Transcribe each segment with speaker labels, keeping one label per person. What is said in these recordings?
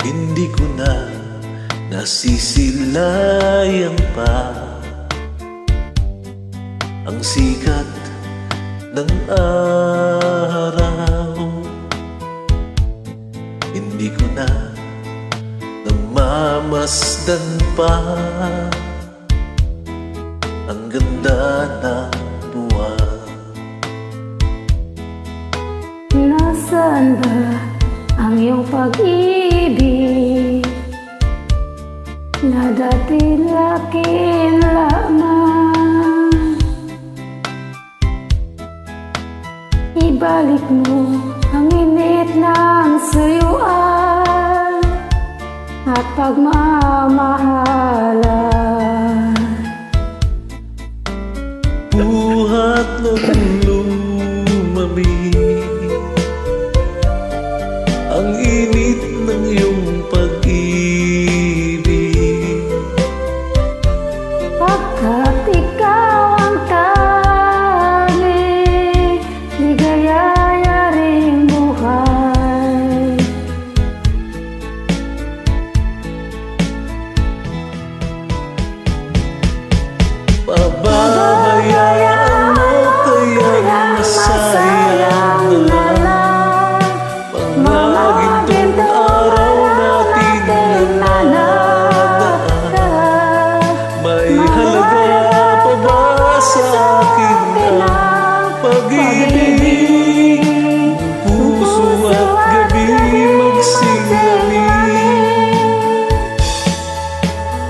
Speaker 1: Hindi ko na nasisilayan pa ang sikat ng araw. Hindi ko na namamasdan pa ang ganda ng buwan.
Speaker 2: Nasaan ba ang iyong pag-ibig na dati lakin lamang? Ibalik mo ang init ng suyuan at pagmamahalan.
Speaker 1: Buhat ng lumamig ang init ng iyong pag-ibig,
Speaker 2: Pagkat ikaw ang tanging ligayaya ring buhay.
Speaker 1: pababayaan mo kaya masayang na lang mga gintong araw natin na nadaan. May halaga pa ba sa akin ang pag-ibig? Puso at gabi magsinlamig.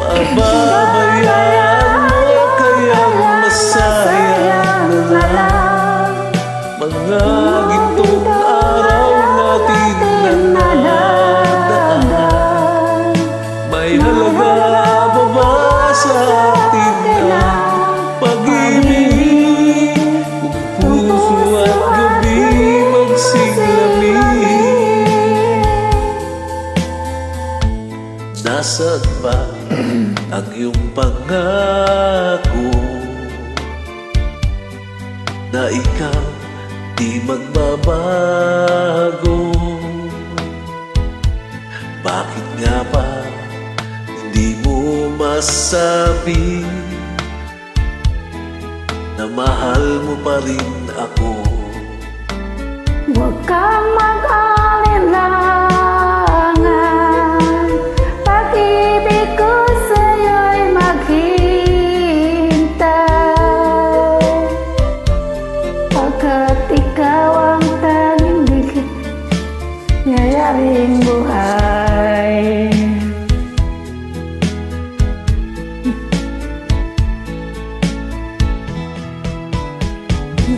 Speaker 1: Pababayaan mo kayang masayang na lang mga gintong araw natin na nadaan. May halaga pa ba sa atin ang pag-ibig? Kung puso at gabi magsiglamig. Nasaan ba ang iyong pangako na ikaw di magbabago? Bakit nga ba hindi mo masabi na mahal mo pa rin ako?
Speaker 2: Huwag kang mag-alinlangan, pag-ibig ko sa'yo'y maghihintay. Pagkat ikaw ang tanging ligayaring buhay.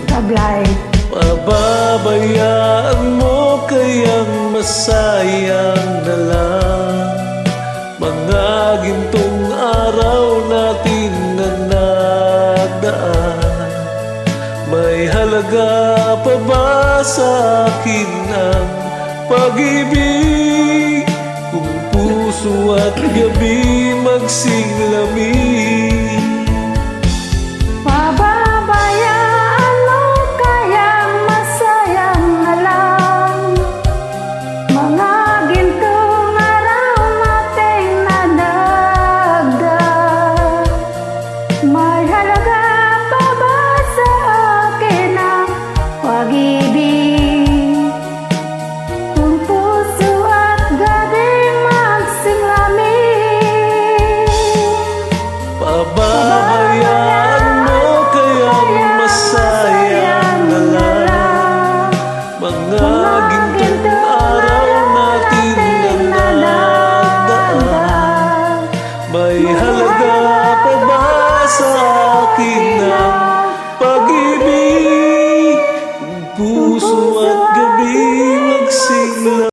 Speaker 2: Tablay.
Speaker 1: Pababayaan mo kayang masayang na lang mga gintong araw natin na nadaan. May halaga pa ba sa akin ang pag-ibig? Kung puso at gabi magsiglamig.